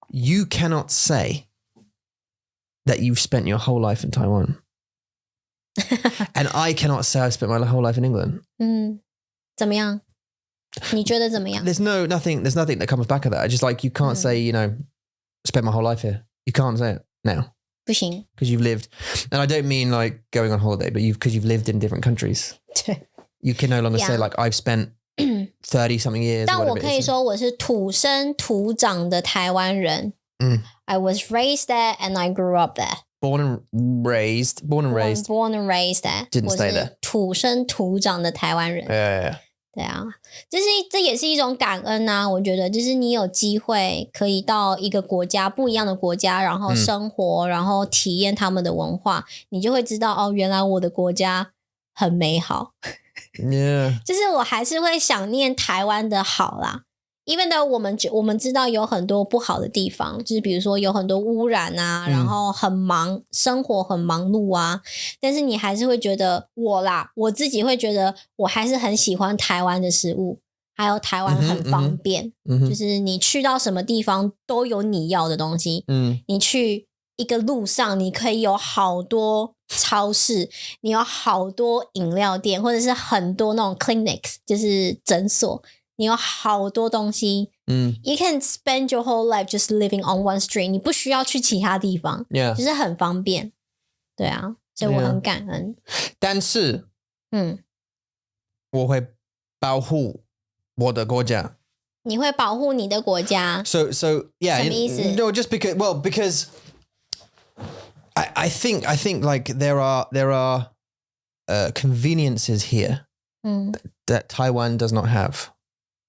You cannot say that you've spent your whole life in Taiwan. And I cannot say I've spent my whole life in England. 怎么样？你觉得怎么样？ There's nothing that comes back of that. I just like you can't say, spent my whole life here. You can't say it now. 不行。 Because you've lived, and I don't mean like going on holiday, but because you've lived in different countries. You can no longer say like I've spent 30 something years. 但我可以说我是土生土长的台湾人。I was raised there and I grew up there. Born and raised. Born and raised there. Didn't stay there. 我是土生土长的台湾人。Yeah. 对啊，这也是一种感恩啊。我觉得就是你有机会可以到一个国家不一样的国家，然后生活，然后体验他们的文化，你就会知道哦，原来我的国家很美好。Yeah. 就是我还是会想念台湾的好啦。even though 我们知道有很多不好的地方，就是比如说有很多污染啊，然后很忙，生活很忙碌啊，但是你还是会觉得我自己会觉得我还是很喜欢台湾的食物，还有台湾很方便，就是你去到什么地方都有你要的东西，你去一个路上你可以有好多超市，你有好多饮料店，或者是很多那种 clinics 就是诊所，你有好多东西，You can spend your whole life just living on one street， 你不需要去其他地方，就是很方便，对啊，所以我很感恩。但是，我会保护我的国家。你会保护你的国家 So yeah， 什么意思 ？No, just because I think like there are conveniences here that Taiwan does not have.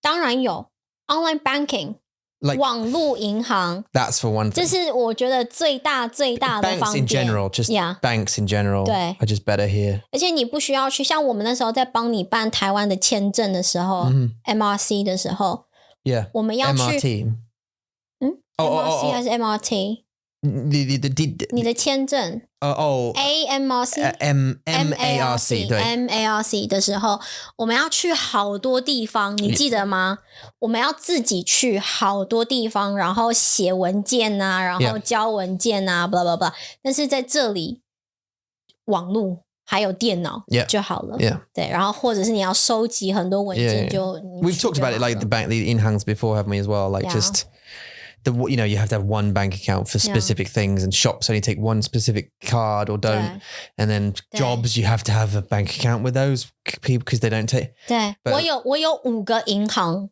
当然有 online banking， Like 网络银行 that's for one thing. 这是我觉得最大的方 Banks 便 in general, just banks in general 对 are just better here. 而且你不需要去像我们那时候在帮你办台湾的签证的时候、MRC 的时候 Yeah. 我们要去 MRT. MRC 还是 MRT 你的签证AMRC MARC 对 MARC 的时候我们要去好多地方你记得吗我们要自己去好多地方然后写文件啊然后交文件啊 blah blah blah 但是在这里网络还有电脑就好了 对然后或者是你要收集很多文件就 We've talked about it like the in-hands before haven't we as well like just you know, you have to have one bank account for specific things and shops only take one specific card or don't. And then jobs, you have to have a bank account with those people because they don't take. 对 我有5个银行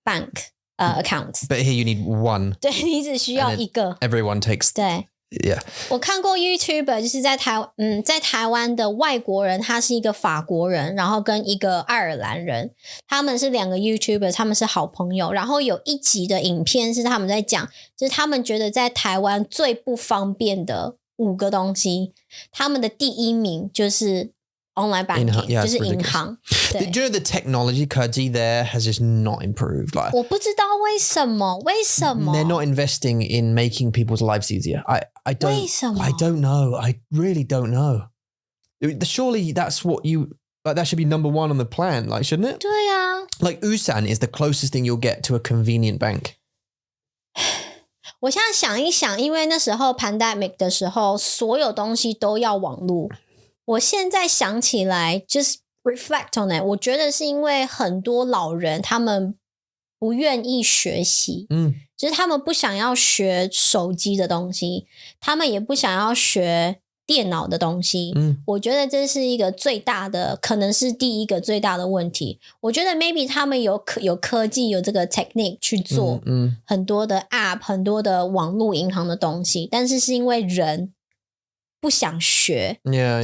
bank accounts. But here you need one. 对你只需要一个 Everyone takes. 对 Yeah. 我看过 YouTuber 就是在台湾的外国人他是一个法国人然后跟一个爱尔兰人他们是2个 YouTuber 他们是好朋友然后有一集的影片是他们在讲就是他们觉得在台湾最不方便的5个东西他们的第1名就是 online banking 就是银行 Do you know the technology科技 there has just not improved? Like, 我不知道为什么 They're not investing in making people's lives easier. I don't 为什么 I don't know. I really don't know. Surely that's what you like that should be number 1 on the plan, like shouldn't it? 对啊 Like Usan is the closest thing you'll get to a convenient bank. 我现在想一想因为那时候 pandemic 的时候所有东西都要网络我现在想起来 just reflect on it 我觉得是因为很多老人他们不愿意学习就是他们不想要学手机的东西他们也不想要学电脑的东西我觉得这是一个最大的可能是第一个最大的问题我觉得 maybe 他们有科技有这个 technique 去做很多的 app 很多的网络银行的东西但是是因为人不想学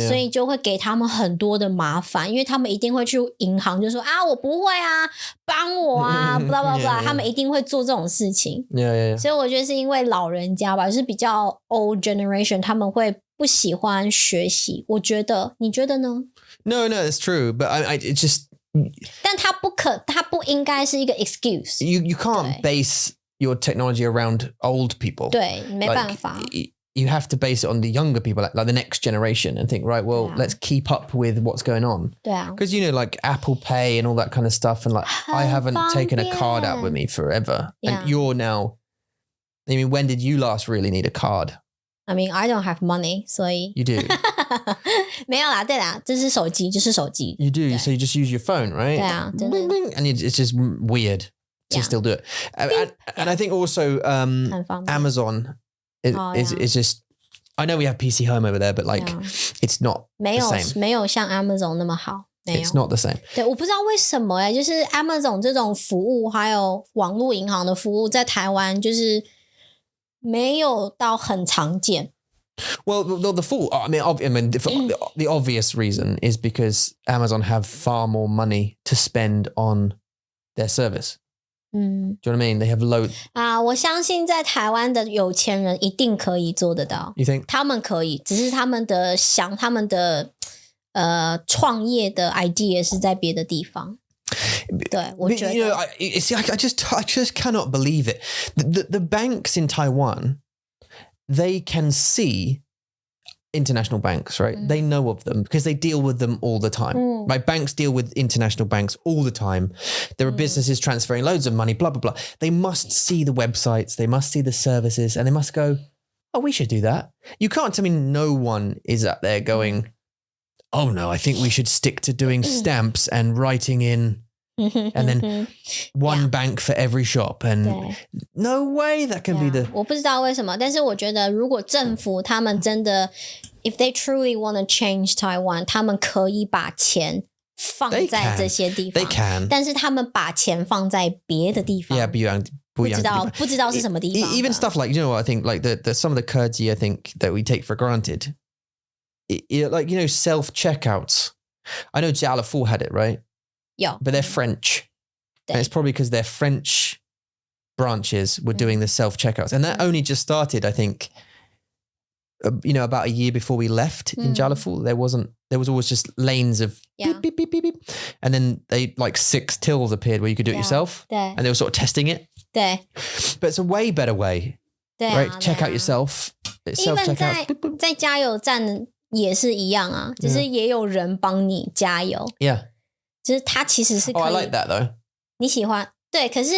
所以就会给他们很多的麻烦因为他们一定会去银行就说啊我不会啊帮我啊 blah blah blah 他们一定会做这种事情所以我觉得是因为老人家吧就是比较 old generation 他们会不喜欢学习我觉得你觉得呢 No, it's true but I it just 但他不应该是一个 excuse You can't base your technology around old people 对没办法You have to base it on the younger people, like the next generation, and think, right, well, let's keep up with what's going on. Because, you know, like Apple Pay and all that kind of stuff. And like, I haven't taken a card out with me forever. And you're now, I mean, when did you last really need a card? I mean, I don't have money, 所以 You do? 没有啦，对啦，这是手机，就是手机。 You do, so you just use your phone, right? 对啊，真的。 Bling, bling, and it's just weird to still do it. And I think also Amazon... It's just I know we have PC Home over there but like it's not the same 没有像 Amazon 那么好 It's not the same 对我不知道为什么就是 Amazon 这种服务还有网络银行的服务在台湾就是没有到很常见 Well, the full I mean the obvious reason is because Amazon have far more money to spend on their service Do you know what I mean? They have loads. 我相信在台湾的有钱人一定可以做得到 You think? 他们可以只是他们的创业的 idea 是在别的地方对我觉得 You know, I just cannot believe it. The banks in Taiwan, they can see international banks, right? They know of them because they deal with them all the time. Right? Banks deal with international banks all the time. There are businesses transferring loads of money, blah, blah, blah. They must see the websites, they must see the services, and they must go, oh, we should do that. You can't tell me no one is up there going, oh no, I think we should stick to doing stamps and writing in and then one bank for every shop and no way that can be the 我不知道为什么但是我觉得如果政府他们真的 if they truly want to change Taiwan 他们可以把钱放在这些地方 They can 但是他们把钱放在别的地方 Yeah, 不知道是什么地方 Even stuff like, you know what, I think like the some of the currency I think that we take for granted like, you know, self-checkouts I know Jalafu had it, right? Yeah. But they're French. And it's probably because they're French branches were doing the self-checkouts. And that only just started, I think, about a year before we left in Jalapul. There was always just lanes of beep, beep, beep, beep, beep. And then they like 6 tills appeared where you could do it yourself. And they were sort of testing it. But it's a way better way. Right? Check out yourself. Even 在加油站也是一样啊，就是也有人帮你加油。Yeah. 就是它其实是可以。I like that though. 你喜欢？对，可是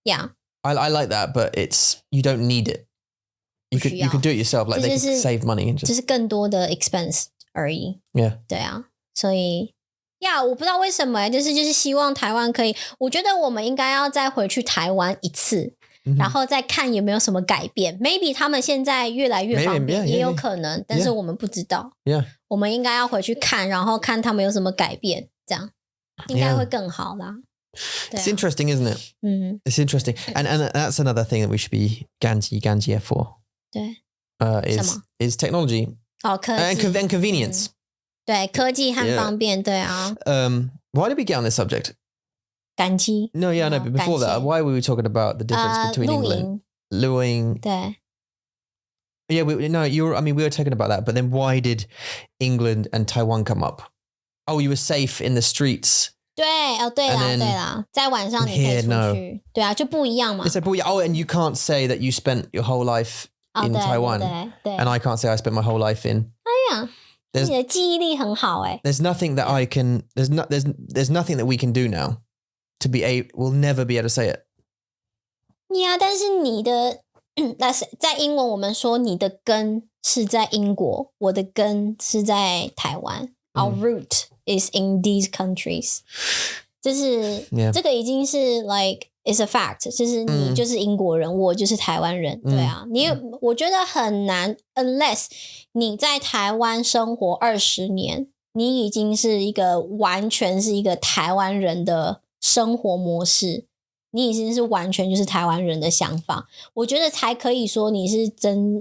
Yeah. I like that, but you don't need it. You could do it yourself. Like they could save money and 就是更多的 expense 而已。Yeah. 对啊，所以我不知道为什么，就是希望台湾可以，我觉得我们应该要再回去台湾一次，然后再看有没有什么改变。Maybe 他们现在越来越方便，也有可能，但是我们不知道。Yeah. 我们应该要回去看，然后看他们有什么改变，这样应该会更好啦。It's interesting, isn't it? It's interesting. And that's another thing that we should be ganji for. 对。is technology. 科技 and convenience. 对，科技和方便，对啊。Why did we get on this subject? 感激。No, but before that, why were we talking about the difference between England? Luing. 对。Yeah, we were talking about that, but then why did England and Taiwan come up? Oh, you were safe in the streets. 对啦，在晚上你可以出去，对啊，就不一样嘛。and you can't say that you spent your whole life in Taiwan, 对 and I can't say I spent my whole life in. 哎呀，你的记忆力很好哎。There's nothing that I can. There's nothing that we can do now to be we'll never be able to say it. 但是你的在英文我们说你的根是在英国，我的根是在台湾。Our root is in these countries. 就是这个已经是 like it's a fact. 就是你就是英国人，我就是台湾人，对啊。我觉得很难 unless 你在台湾生活20年，你已经是完全是一个台湾人的生活模式，你已经是完全就是台湾人的想法，我觉得才可以说你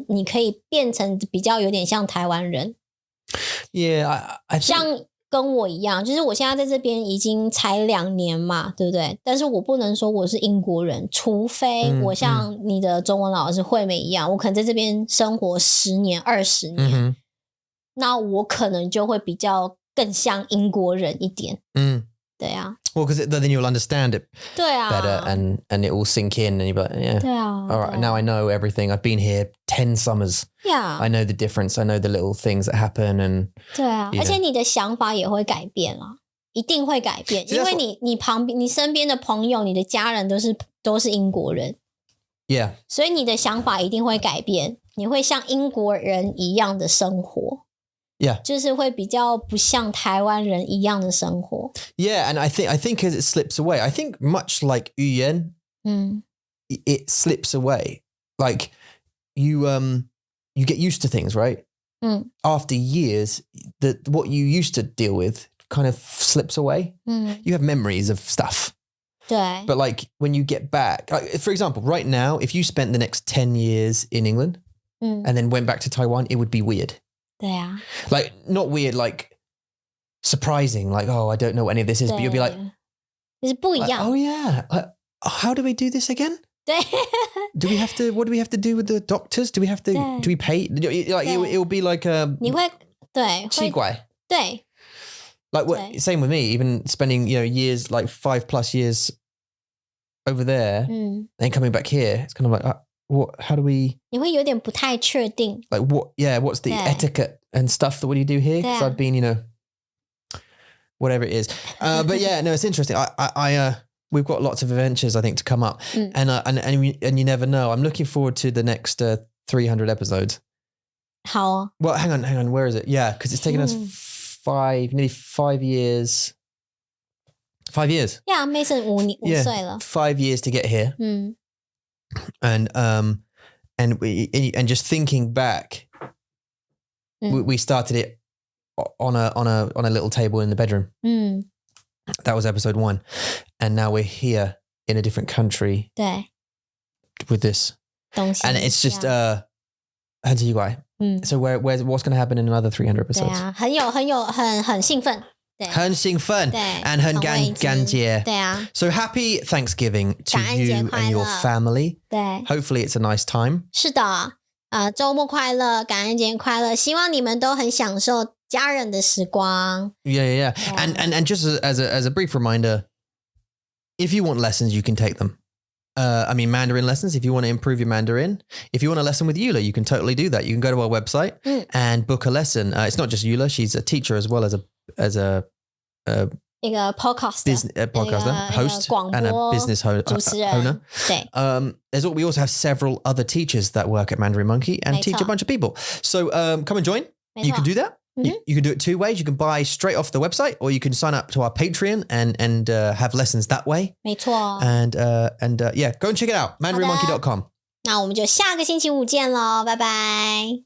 你可以变成比较有点像台湾人。Yeah, I think... 像跟我一样，就是我现在在这边已经才2年嘛，对不对？但是我不能说我是英国人，除非我像你的中文老师惠美一样，我可能在这边生活10年、20年，那我可能就会比较更像英国人一点。对啊。Well, because then you'll understand it 对啊 better and it will sink in and you'll be like, yeah. 对啊。All right, now I know everything. I've been here 10 summers. Yeah. I know the difference. I know the little things that happen and 对啊，而且你的想法也会改变啊，一定会改变，因为你身边的朋友、你的家人都是英国人。Yeah. 所以你的想法一定会改变，你会像英国人一样的生活。Yeah. 就是会比较不像台湾人一样的生活。Yeah, and I think as it slips away, I think much like 语言, it slips away. Like you get used to things, right? After years, what you used to deal with kind of slips away. You have memories of stuff. 对。But like when you get back, for example, right now, if you spent the next 10 years in England and then went back to Taiwan, it would be weird. 对啊。Like not weird, like surprising, like, oh, I don't know what any of this is, but you'll be like, 就是不一样。Oh yeah, how do we do this again? 对。what do we have to do with the doctors? Do we pay? Like it will be like 你会对奇怪。对。Like what? Same with me. Even spending years, like 5+ years over there, and coming back here, it's kind of like. How do we... 你会有点不太确定。Like what's the etiquette and stuff that what do you do here? Because I've been, whatever it is. But yeah, no, it's interesting. We've got lots of adventures, I think, to come up. And you never know. I'm looking forward to the next 300 episodes. How? Well, hang on. Where is it? Yeah, because it's taken us nearly 5 years. 5 years. Yeah, Mason 5岁了。 5 years to get here. And just thinking back, we started it on a little table in the bedroom. That was episode 1, and now we're here in a different country. 对。 With this, 东西 and it's just 很奇怪. So what's going to happen in another 300 episodes? 对啊，很兴奋。很兴奋 and 很感谢 So happy Thanksgiving to you and your family. 对 Hopefully it's a nice time. 是的周末快乐，感恩节快乐，希望你们都很享受家人的时光。Yeah. And just as a brief reminder, if you want lessons, you can take them. Mandarin lessons, if you want to improve your Mandarin. If you want a lesson with Eula, you can totally do that. You can go to our website and book a lesson. It's not just Eula, she's a teacher as well as a 一个 podcaster, host and a business owner. 对 we also have several other teachers that work at Mandarin Monkey and teach a bunch of people. So come and join. You can do that. You can do it two ways. You can buy straight off the website, or you can sign up to our Patreon and have lessons that way. 没错 And go and check it out. mandarinmonkey.com. 那我们就下个星期五见咯，拜拜。